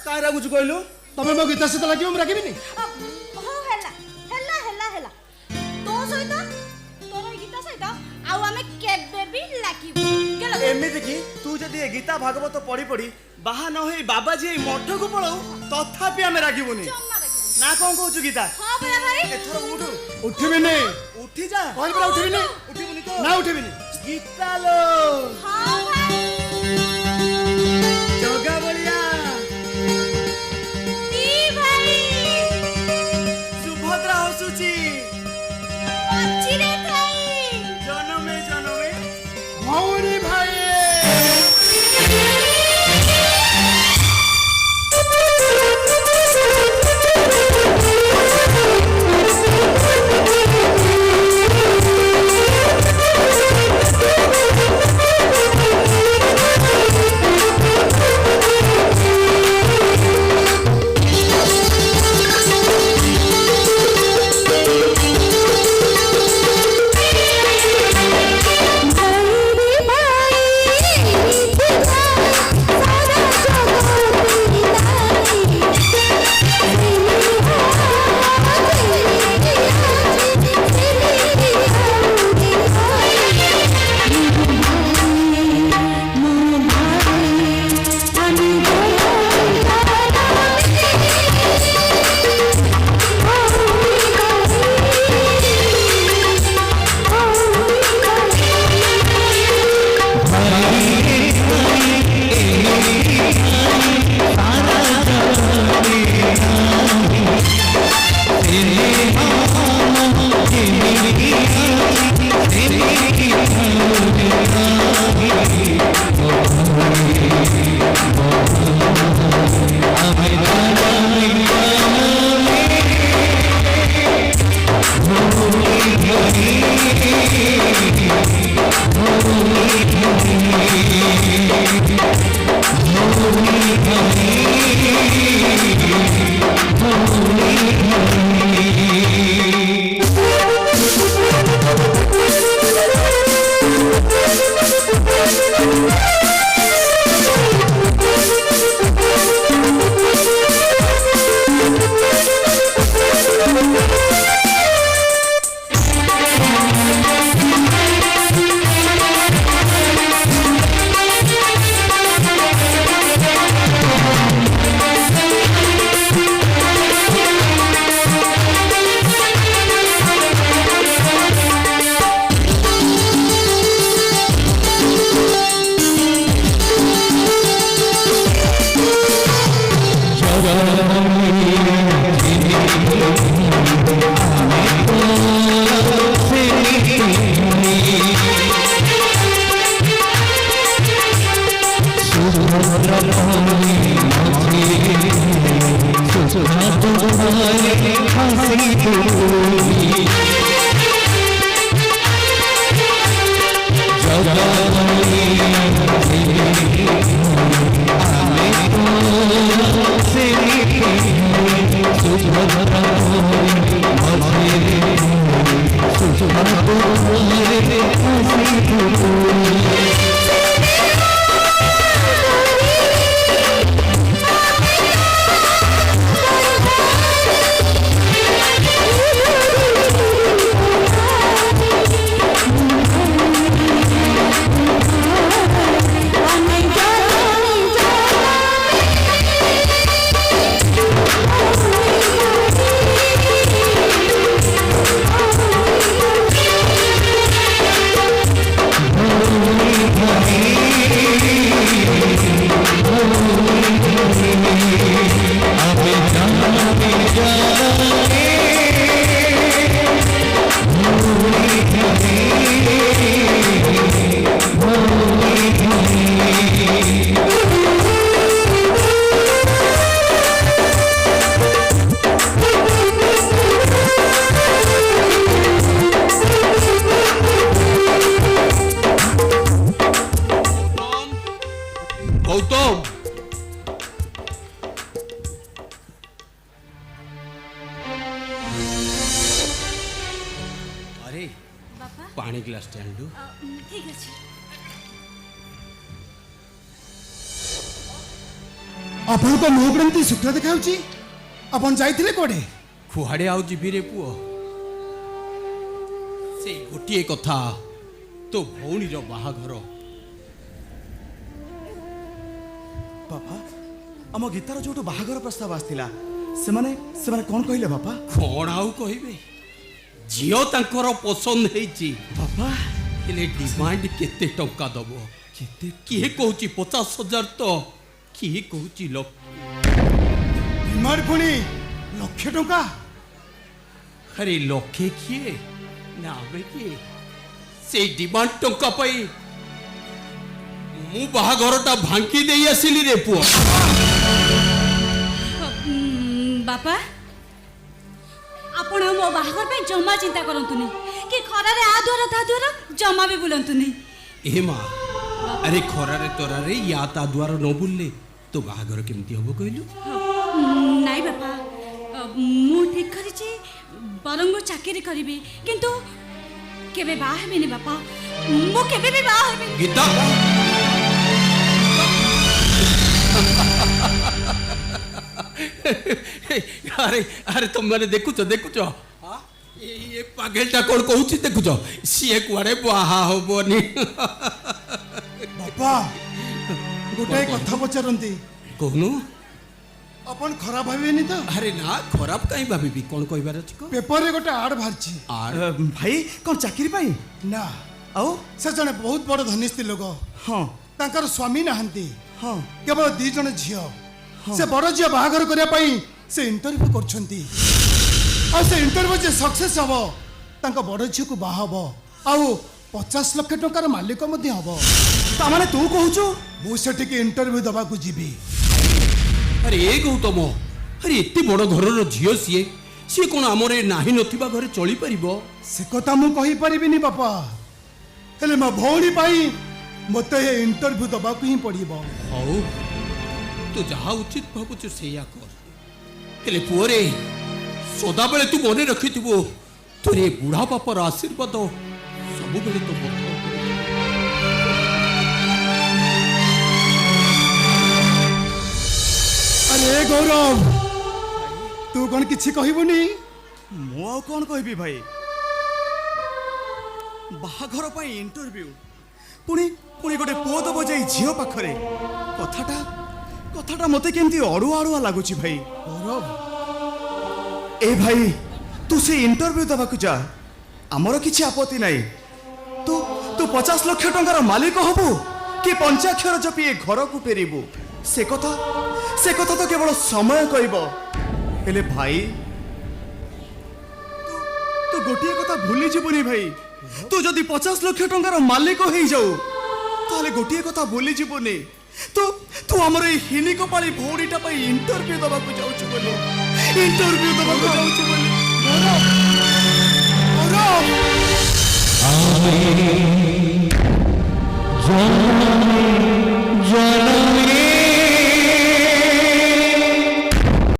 काय रागुच कहलु तमे मो गीता सहित लगे मुझे रागिबिनी हो हेला हेला हेला हेला तो सहित तोर गीता सहित आउ हमें केबे भी लागिबो गेलो एमिति की तू जदी गीता भागवत पढ़ी पढ़ी बाहा न होई बाबाजी मठ को पळौ तथापि हमें रागिबुनी ना कौन कहू गीता हां भैया भाई एथरो उठू उठबिनी उठी जा कहि पर उठबिनी उठिबुनी तो ना उठबिनी गीता लो हां भाई जगा बलिया दी भाई सुभद्रा हसुची अच्छी रे थाई जनमे जनमे भौरी भाई पानी ग्लास आनलु ठीक अच्छे ଆପଣଙ୍କ ମୁହଁ ଉପରେ ଏମିତି ଶୁକ୍ଳ ଦେଖାଯାଉଛି। ଆପଣ ଯାଇଥିଲେ କୁଆଡ଼େ? କୁଆଡ଼େ ଆଉ ଯିବି ରେ ପୁଅ, ସେଇ ଗୋଟିଏ କଥା, ତୋ ଭଉଣୀର ବାହାଘର। ବାପା ଆମ ଗୀତାର ଯୋଉଠୁ ବାହାଘର ପ୍ରସ୍ତାବ ଆସିଥିଲା ସେମାନେ ସେମାନେ କ'ଣ କହିଲେ ବାପା? କ'ଣ ଆଉ କହିବେ, ଝିଅ ତାଙ୍କର ପସନ୍ଦ ହେଇଛି ବାପା ହେଲେ ଡିମାଣ୍ଡ କେତେ ଟଙ୍କା ଦବ? କେତେ? କିଏ କହୁଛି 50,000 ତ, କିଏ କହୁଛି ଲକ୍ଷେ। ଡିମାଣ୍ଡ ପୁଣି £1,00,000? ଆରେ ଲକ୍ଷେ କିଏ ନା ଆମେ କିଏ? ସେଇ ଡିମାଣ୍ଡ ଟଙ୍କା ପାଇଁ ମୁଁ ବାହାଘରଟା ଭାଙ୍ଗି ଦେଇ ଆସିଲି ରେ ପୁଅ। ବାପା ଆପଣ ମୋ ବାହାଘର ପାଇଁ ଜମା ଚିନ୍ତା କରନ୍ତୁନି, କି ଖରାରେ ଆ ଦ୍ୱାର ତା ଦ୍ୱାର ଜମା ବି ବୁଲନ୍ତୁନି। ଏ ମା, ଆରେ ଖରାରେ ତରାରେ ୟା ତା ଦ୍ୱାର ନ ବୁଲିଲେ ତୋ ବାହାଘର କେମିତି ହବ କହିଲୁ? ନାଇଁ ବାପା, ମୁଁ ଠିକ୍ କରିଛି ବରଂ ମୁଁ ଚାକିରି କରିବି, କିନ୍ତୁ କେବେ ବାହା ହେବିନି ବାପା, ମୁଁ କେବେ ବି ବାହା ହେବିନି। ଗୀତା, ଆରେ ଆରେ ତମେ ଦେଖୁଛ ଦେଖୁଛ ଏ ପାଗେଲଟା କ'ଣ କହୁଛି ଦେଖୁଛ, ସିଏ କୁଆଡ଼େ ବାହା ହବନି। ବାପା ଗୋଟାଏ କଥା ପଚାରନ୍ତି, କହୁନୁ? ଆପଣ ଖରାପ ଭାବିବେନି ତ? ଆରେ ନା, ଖରାପ କାହିଁ ଭାବିବି, କ'ଣ କହିବାର ଅଛି କହ। ପେପରରେ ଗୋଟେ ଆଡ୍ ବାହାରିଛି। ଭାଇ କ'ଣ ଚାକିରି ପାଇଁ? ନା, ଆଉ ସେ ଜଣେ ବହୁତ ବଡ଼ ଧନୀ ସ୍ତ୍ରୀ ଲୋକ। ହଁ ତାଙ୍କର ସ୍ୱାମୀ ନାହାନ୍ତି, ହଁ କେବଳ 2 ଜଣ ଝିଅ। ସେ ବଡ଼ ଝିଅ ବାହାଘର କରିବା ପାଇଁ ସେ ଇଣ୍ଟରଭ୍ୟୁ କରୁଛନ୍ତି। ଆଉ ସେ ଇଣ୍ଟରଭ୍ୟୁ ଯେ ସକ୍ସେସ୍ ହବ, ତାଙ୍କ ବଡ଼ ଝିଅକୁ ବାହା ହବ, ଆଉ 50 ଲକ୍ଷ ଟଙ୍କାର ମାଲିକ ମଧ୍ୟ ହବ। ତାମାନେ ତୁ କହୁଛୁ? ମୁଁ ସେଠିକି ଇଣ୍ଟରଭ୍ୟୁ ଦେବାକୁ ଯିବି। ଆରେ ଏ ଗୌତମ, ଆରେ ଏତେ ବଡ଼ ଘରର ଝିଅ ସିଏ, ସିଏ କ'ଣ ଆମର ଏ ନାହିଁ ନଥିବା ଘରେ ଚଳିପାରିବ? ସେ କଥା ମୁଁ କହିପାରିବିନି ବାପା, ହେଲେ ମୋ ଭଉଣୀ ପାଇଁ ମୋତେ ଏ ଇଣ୍ଟରଭ୍ୟୁ ଦେବାକୁ ହିଁ ପଡ଼ିବ। ହଉ, ତୁ ଯାହା ଉଚିତ ଭାବୁଛୁ ସେଇଆ କର, ହେଲେ ପୁଅରେ ସଦାବେଳେ ତୁ ମନେ ରଖିଥିବୁ, ତୋର ଏ ବୁଢ଼ା ବାପର ଆଶୀର୍ବାଦ ସବୁବେଳେ ତୋ ପଥ ଉପରେ। ଆରେ ଗୌରବ, ତୁ କ'ଣ କିଛି କହିବୁନି? ମୁଁ ଆଉ କ'ଣ କହିବି ଭାଇ? ବାହାଘର ପାଇଁ ଇଣ୍ଟରଭ୍ୟୁ, ପୁଣି ପୁଣି ଗୋଟେ ପୁଅ ଦବ ଯାଇ ଝିଅ ପାଖରେ। କଥାଟା ମୋତେ କେମିତି ଅଡ଼ୁଆ ଅଡ଼ୁଆ ଲାଗୁଛି ଭାଇ। ଗୌରବ, ଏ ଭାଇ ତୁ ସେ ଇଣ୍ଟରଭ୍ୟୁ ଦେବାକୁ ଯା, ଆମର କିଛି ଆପତ୍ତି ନାହିଁ। ତୁ 50 ଲକ୍ଷ ଟଙ୍କାର ମାଲିକ ହବୁ କି ପଞ୍ଚାକ୍ଷର ଜପି ଏ ଘରକୁ ଫେରିବୁ, ସେ କଥା ତ କେବଳ ସମୟ କହିବ। ହେଲେ ଭାଇ ତୁ ଗୋଟିଏ କଥା ଭୁଲିଯିବୁନି ଭାଇ, ତୁ ଯଦି 50 ଲକ୍ଷ ଟଙ୍କାର ମାଲିକ ହେଇଯାଉ ତାହେଲେ ଗୋଟିଏ କଥା ଭୁଲିଯିବୁନି, ତୁ ଆମର ଏଇ ହିନିକ ପାଳି ଭଉଣୀଟା ପାଇଁ ଇଣ୍ଟରଭ୍ୟୁ ଦେବାକୁ ଯାଉଛୁ ବୋଲି। ଇଣ୍ଟରଭ୍ୟୁ ଦେବାକୁ ଯାଉଛୁ ବୋଲି। ଗୌରବ,